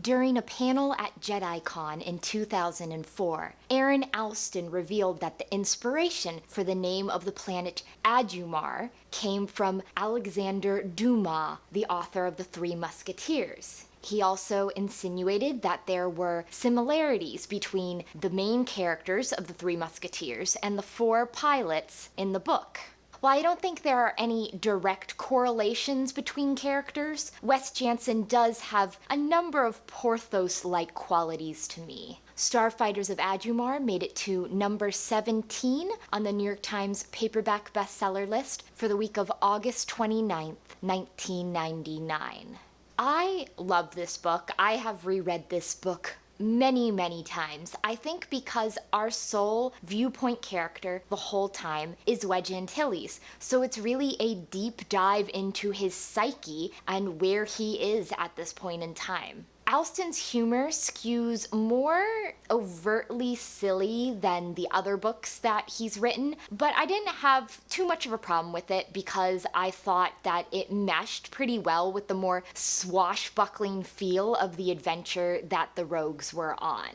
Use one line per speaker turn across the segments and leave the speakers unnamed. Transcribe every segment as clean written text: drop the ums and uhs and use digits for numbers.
During a panel at JediCon in 2004, Aaron Alston revealed that the inspiration for the name of the planet Adumar came from Alexander Dumas, the author of The Three Musketeers. He also insinuated that there were similarities between the main characters of the Three Musketeers and the four pilots in the book. While I don't think there are any direct correlations between characters, Wes Janson does have a number of Porthos-like qualities to me. Starfighters of Adumar made it to number 17 on the New York Times paperback bestseller list for the week of August 29th, 1999. I love this book. I have reread this book many times. I think because our sole viewpoint character the whole time is Wedge Antilles, so it's really a deep dive into his psyche and where he is at this point in time. Alston's humor skews more overtly silly than the other books that he's written, but I didn't have too much of a problem with it because I thought that it meshed pretty well with the more swashbuckling feel of the adventure that the rogues were on.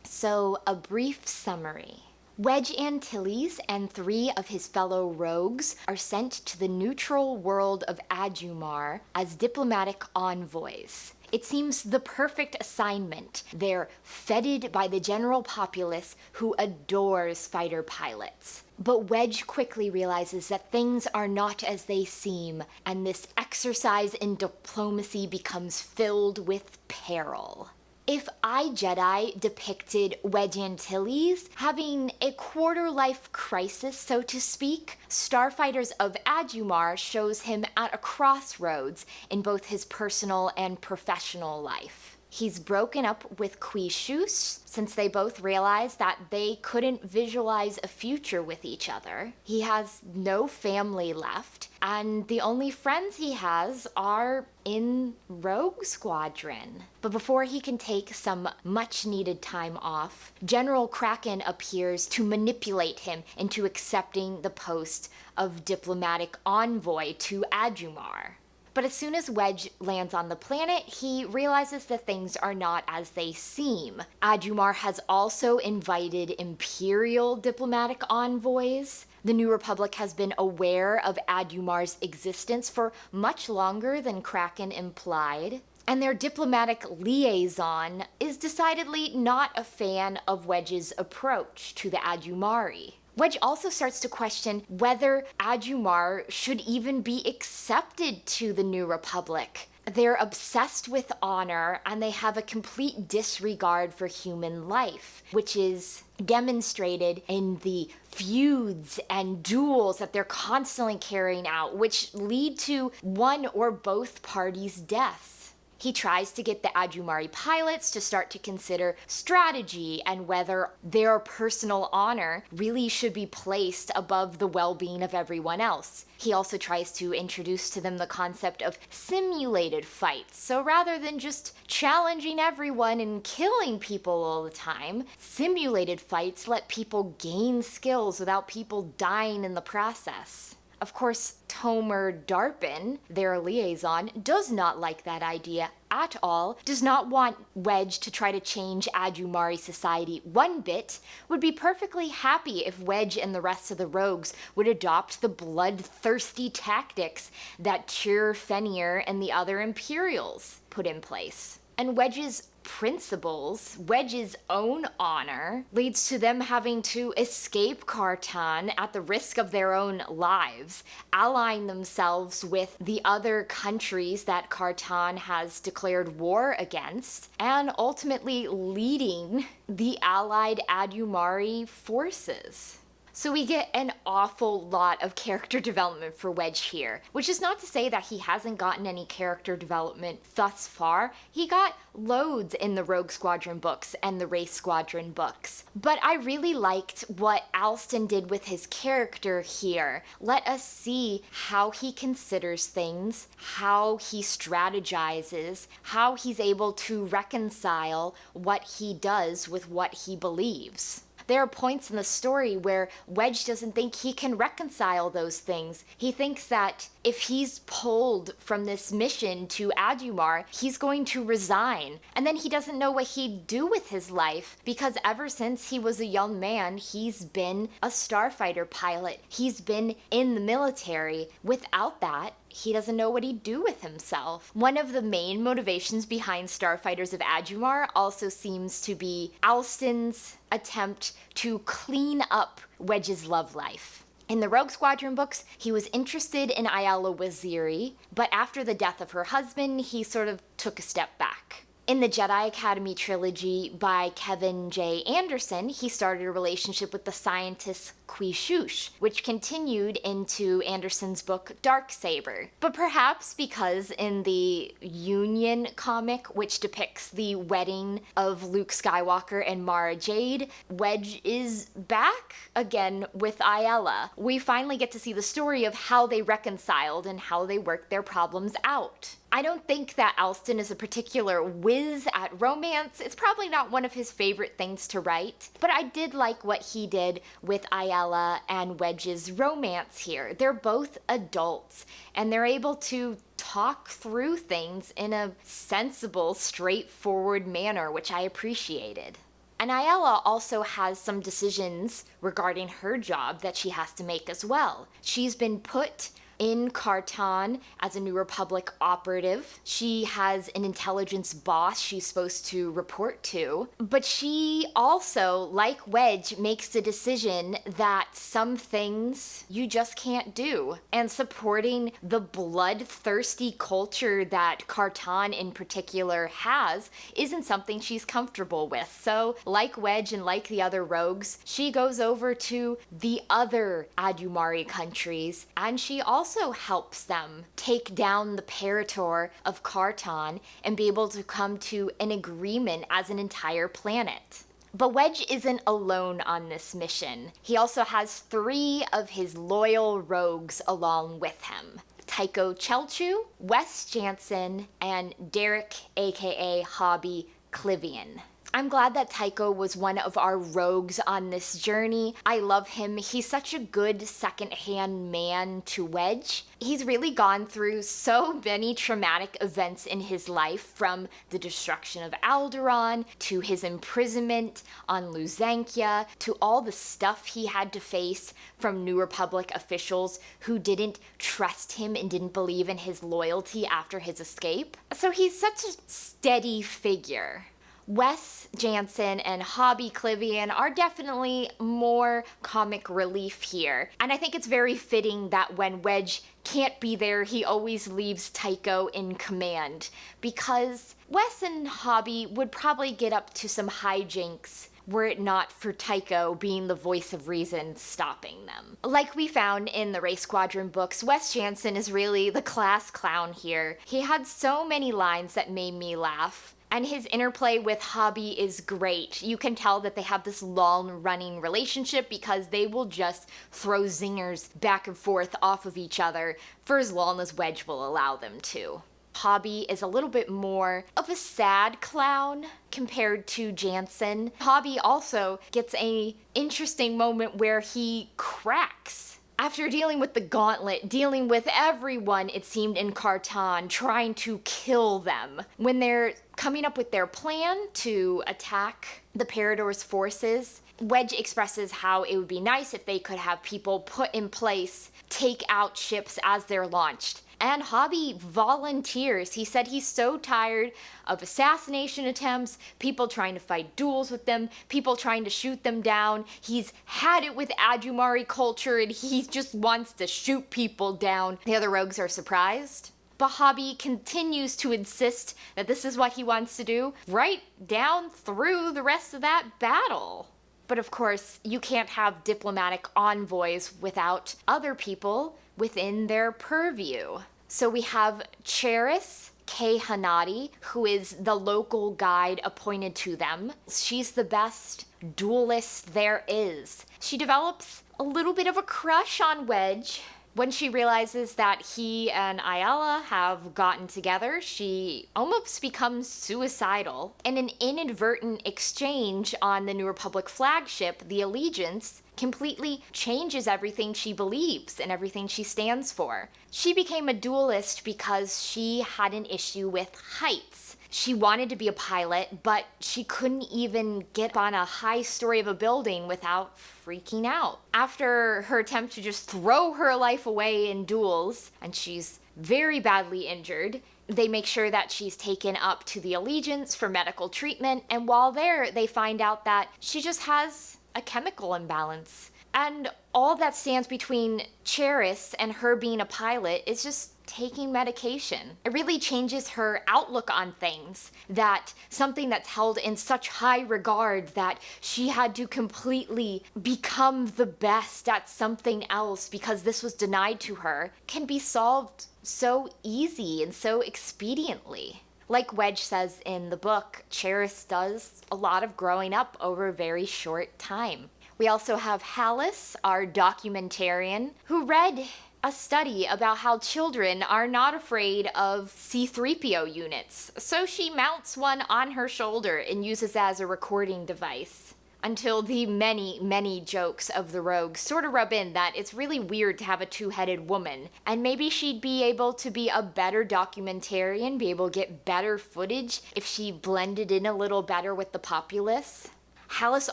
So, a brief summary. Wedge Antilles and 3 of his fellow rogues are sent to the neutral world of Adumar as diplomatic envoys. It seems the perfect assignment. They're feted by the general populace who adores fighter pilots. But Wedge quickly realizes that things are not as they seem, and this exercise in diplomacy becomes filled with peril. If iJedi depicted Wedge Antilles having a quarter-life crisis, so to speak, Starfighters of Adumar shows him at a crossroads in both his personal and professional life. He's broken up with Quishus since they both realized that they couldn't visualize a future with each other. He has no family left, and the only friends he has are in Rogue Squadron. But before he can take some much-needed time off, General Kraken appears to manipulate him into accepting the post of diplomatic envoy to Adumar. But as soon as Wedge lands on the planet, he realizes that things are not as they seem. Adumar has also invited Imperial diplomatic envoys. The New Republic has been aware of Adumar's existence for much longer than Kraken implied. And their diplomatic liaison is decidedly not a fan of Wedge's approach to the Adumari. Wedge also starts to question whether Adumar should even be accepted to the New Republic. They're obsessed with honor, and they have a complete disregard for human life, which is demonstrated in the feuds and duels that they're constantly carrying out, which lead to one or both parties' deaths. He tries to get the Adumari pilots to start to consider strategy and whether their personal honor really should be placed above the well-being of everyone else. He also tries to introduce to them the concept of simulated fights. So rather than just challenging everyone and killing people all the time, simulated fights let people gain skills without people dying in the process. Of course, Tomer Darpen, their liaison, does not like that idea at all, does not want Wedge to try to change Adumari society one bit, would be perfectly happy if Wedge and the rest of the rogues would adopt the bloodthirsty tactics that Tyr Fenrir and the other Imperials put in place. And Wedge's principles, Wedge's own honor, leads to them having to escape Kartan at the risk of their own lives, allying themselves with the other countries that Kartan has declared war against, and ultimately leading the allied Adumari forces. So we get an awful lot of character development for Wedge here, which is not to say that he hasn't gotten any character development thus far. He got loads in the Rogue Squadron books and the Race Squadron books. But I really liked what Alston did with his character here. Let us see how he considers things, how he strategizes, how he's able to reconcile what he does with what he believes. There are points in the story where Wedge doesn't think he can reconcile those things. He thinks that if he's pulled from this mission to Adumar, he's going to resign. And then he doesn't know what he'd do with his life, because ever since he was a young man, he's been a starfighter pilot. He's been in the military. Without that, he doesn't know what he'd do with himself. One of the main motivations behind Starfighters of Adumar also seems to be Alston's attempt to clean up Wedge's love life. In the Rogue Squadron books, he was interested in Iella Waziri, but after the death of her husband, he sort of took a step back. In the Jedi Academy trilogy by Kevin J. Anderson, he started a relationship with the scientist Qui Shush, which continued into Anderson's book Darksaber. But perhaps because in the Union comic, which depicts the wedding of Luke Skywalker and Mara Jade, Wedge is back again with Iella. We finally get to see the story of how they reconciled and how they worked their problems out. I don't think that Alston is a particular whiz at romance. It's probably not one of his favorite things to write, but I did like what he did with Iella and Wedge's romance here. They're both adults, and they're able to talk through things in a sensible, straightforward manner, which I appreciated. And Iella also has some decisions regarding her job that she has to make as well. She's been put in Kartan as a New Republic operative. She has an intelligence boss she's supposed to report to, but she also, like Wedge, makes the decision that some things you just can't do. And supporting the bloodthirsty culture that Kartan in particular has isn't something she's comfortable with. So, like Wedge and like the other rogues, she goes over to the other Adumari countries, and she also helps them take down the Parator of Kartan and be able to come to an agreement as an entire planet. But Wedge isn't alone on this mission. He also has 3 of his loyal rogues along with him: Tycho Chelchu, Wes Janson, and Derek, aka Hobbie Clivian. I'm glad that Tycho was one of our rogues on this journey. I love him. He's such a good second-hand man to Wedge. He's really gone through so many traumatic events in his life, from the destruction of Alderaan, to his imprisonment on Luzankia, to all the stuff he had to face from New Republic officials who didn't trust him and didn't believe in his loyalty after his escape. So he's such a steady figure. Wes Janson and Hobbie Clivian are definitely more comic relief here. And I think it's very fitting that when Wedge can't be there, he always leaves Tycho in command, because Wes and Hobbie would probably get up to some hijinks were it not for Tycho being the voice of reason stopping them. Like we found in the Race Squadron books, Wes Janson is really the class clown here. He had so many lines that made me laugh. And his interplay with Hobbie is great. You can tell that they have this long-running relationship because they will just throw zingers back and forth off of each other for as long as Wedge will allow them to. Hobbie is a little bit more of a sad clown compared to Janson. Hobbie also gets an interesting moment where he cracks. After dealing with the Gauntlet, dealing with everyone, it seemed, in Kartan, trying to kill them, when they're coming up with their plan to attack the Parator's forces, Wedge expresses how it would be nice if they could have people put in place, take out ships as they're launched. And Hobbie volunteers. He said he's so tired of assassination attempts, people trying to fight duels with them, people trying to shoot them down. He's had it with Adumari culture and he just wants to shoot people down. The other rogues are surprised. But Hobbie continues to insist that this is what he wants to do right down through the rest of that battle. But of course, you can't have diplomatic envoys without other people within their purview. So we have Cheriss Hallis, who is the local guide appointed to them. She's the best duelist there is. She develops a little bit of a crush on Wedge, When she realizes that he and Iella have gotten together, she almost becomes suicidal. In an inadvertent exchange on the New Republic flagship, the Allegiance completely changes everything she believes and everything she stands for. She became a duelist because she had an issue with heights. She wanted to be a pilot, but she couldn't even get on a high story of a building without freaking out. After her attempt to just throw her life away in duels, and she's very badly injured, they make sure that she's taken up to the Allegiance for medical treatment, and while there, they find out that she just has a chemical imbalance. And all that stands between Cheriss and her being a pilot is just taking medication. It really changes her outlook on things, that something that's held in such high regard that she had to completely become the best at something else because this was denied to her, can be solved so easy and so expediently. Like Wedge says in the book, Cheriss does a lot of growing up over a very short time. We also have Hallis, our documentarian, who read a study about how children are not afraid of C-3PO units, so she mounts one on her shoulder and uses it as a recording device. Until the many, many jokes of the rogue sort of rub in that it's really weird to have a two-headed woman, and maybe she'd be able to be a better documentarian, be able to get better footage if she blended in a little better with the populace. Hallis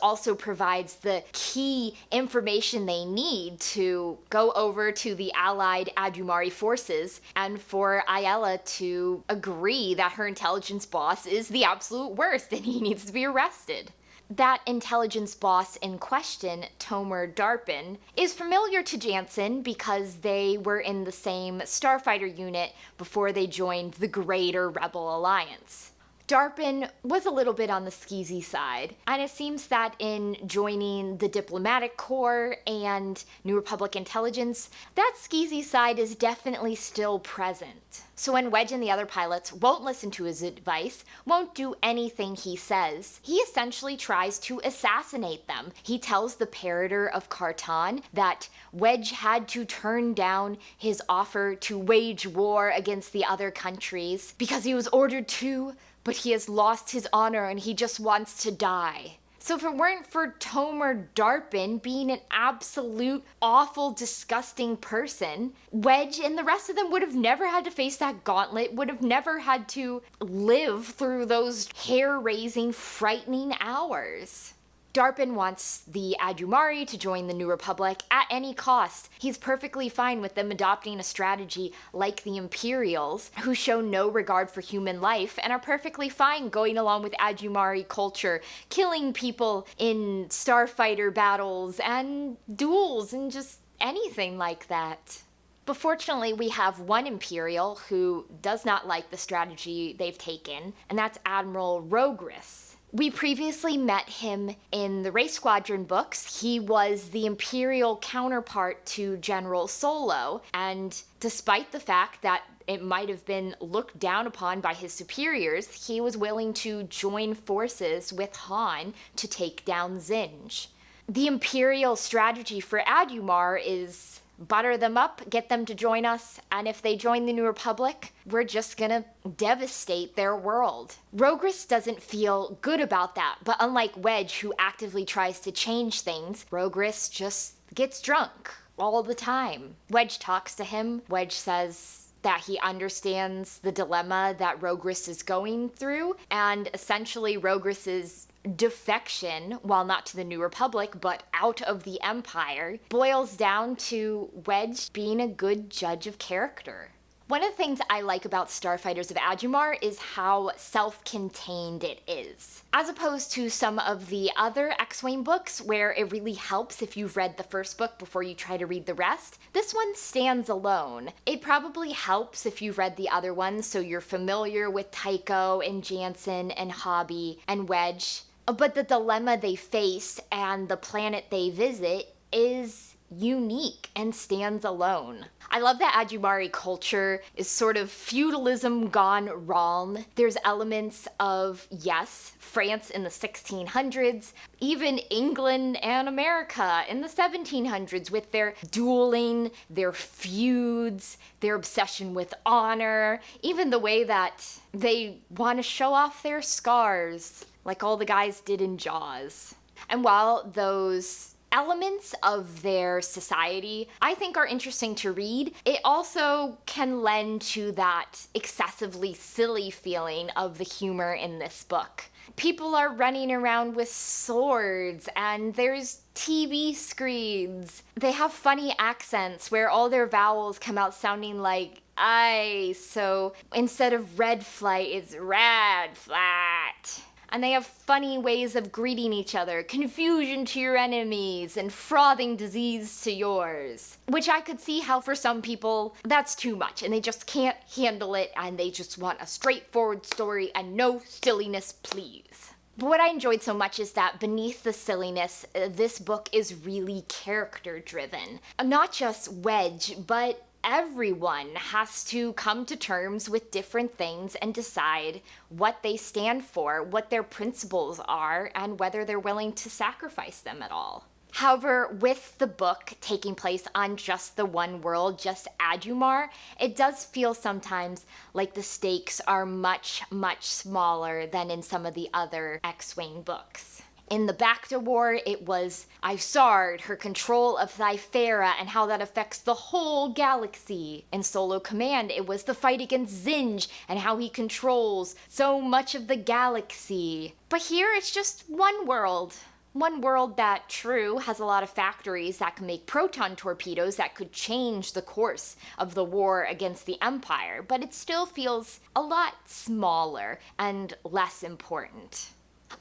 also provides the key information they need to go over to the allied Adumari forces and for Iella to agree that her intelligence boss is the absolute worst and he needs to be arrested. That intelligence boss in question, Tomer Darpen, is familiar to Janson because they were in the same starfighter unit before they joined the greater Rebel Alliance. Darpen was a little bit on the skeezy side, and it seems that in joining the Diplomatic Corps and New Republic Intelligence, that skeezy side is definitely still present. So when Wedge and the other pilots won't listen to his advice, won't do anything he says, he essentially tries to assassinate them. He tells the Parator of Kartan that Wedge had to turn down his offer to wage war against the other countries because he was ordered to, but he has lost his honor and he just wants to die. So if it weren't for Tomer Darpen being an absolute awful, disgusting person, Wedge and the rest of them would have never had to face that gauntlet, would have never had to live through those hair-raising, frightening hours. Darpen wants the Adumari to join the New Republic at any cost. He's perfectly fine with them adopting a strategy like the Imperials, who show no regard for human life and are perfectly fine going along with Adumari culture, killing people in starfighter battles and duels and just anything like that. But fortunately, we have one Imperial who does not like the strategy they've taken, and that's Admiral Rogriss. We previously met him in the Race Squadron books. He was the Imperial counterpart to General Solo, and despite the fact that it might have been looked down upon by his superiors, he was willing to join forces with Han to take down Zinj. The Imperial strategy for Adumar is butter them up, get them to join us, and if they join the New Republic, we're just gonna devastate their world. Rogriss doesn't feel good about that, but unlike Wedge, who actively tries to change things, Rogriss just gets drunk all the time. Wedge talks to him. Wedge says that he understands the dilemma that Rogriss is going through, and essentially Rogriss's defection, while not to the New Republic, but out of the Empire, boils down to Wedge being a good judge of character. One of the things I like about Starfighters of Adumar is how self-contained it is. As opposed to some of the other X-Wing books where it really helps if you've read the first book before you try to read the rest, this one stands alone. It probably helps if you've read the other ones so you're familiar with Tycho and Janson and Hobbie and Wedge, but the dilemma they face and the planet they visit is unique and stands alone. I love that Adumari culture is sort of feudalism gone wrong. There's elements of, yes, France in the 1600s, even England and America in the 1700s with their dueling, their feuds, their obsession with honor, even the way that they want to show off their scars, like all the guys did in Jaws. And while those elements of their society I think are interesting to read, it also can lend to that excessively silly feeling of the humor in this book. People are running around with swords, and there's TV screens. They have funny accents where all their vowels come out sounding like I, so instead of red flight, it's rad flat. And they have funny ways of greeting each other, confusion to your enemies, and frothing disease to yours. Which I could see how for some people, that's too much, and they just can't handle it, and they just want a straightforward story and no silliness, please. But what I enjoyed so much is that beneath the silliness, this book is really character-driven. Not just Wedge, but everyone has to come to terms with different things and decide what they stand for, what their principles are, and whether they're willing to sacrifice them at all. However, with the book taking place on just the one world, just Adumar, it does feel sometimes like the stakes are much, much smaller than in some of the other X-Wing books. In the Bacta War, it was Isard, her control of Thyphera, and how that affects the whole galaxy. In Solo Command, it was the fight against Zinj, and how he controls so much of the galaxy. But here, it's just one world. One world that, true, has a lot of factories that can make proton torpedoes that could change the course of the war against the Empire, but it still feels a lot smaller and less important.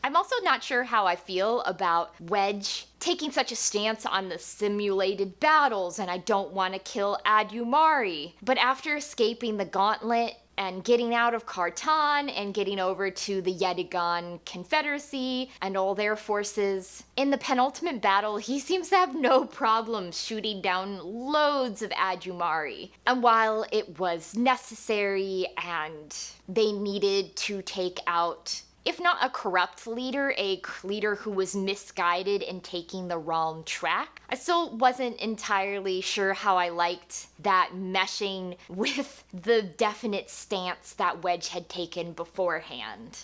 I'm also not sure how I feel about Wedge taking such a stance on the simulated battles and I don't want to kill Adumari. But after escaping the gauntlet and getting out of Kartan and getting over to the Yedigan Confederacy and all their forces, in the penultimate battle, he seems to have no problem shooting down loads of Adumari. And while it was necessary and they needed to take out, if not a corrupt leader, a leader who was misguided in taking the wrong track, I still wasn't entirely sure how I liked that meshing with the definite stance that Wedge had taken beforehand.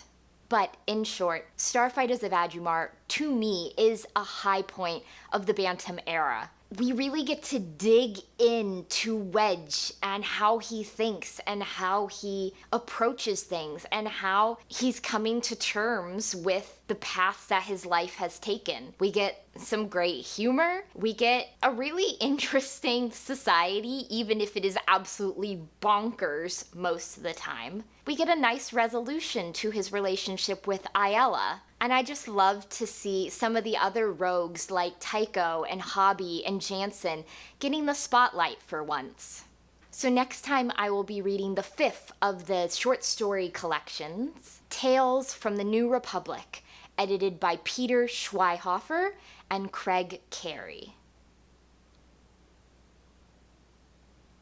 But in short, Starfighters of Adumar, to me, is a high point of the Bantam era. We really get to dig into Wedge and how he thinks and how he approaches things and how he's coming to terms with the paths that his life has taken. We get some great humor. We get a really interesting society, even if it is absolutely bonkers most of the time. We get a nice resolution to his relationship with Iella. And I just love to see some of the other rogues like Tycho and Hobbie and Janson getting the spotlight for once. So next time I will be reading the 5th of the short story collections, Tales from the New Republic, edited by Peter Schweihofer and Craig Carey.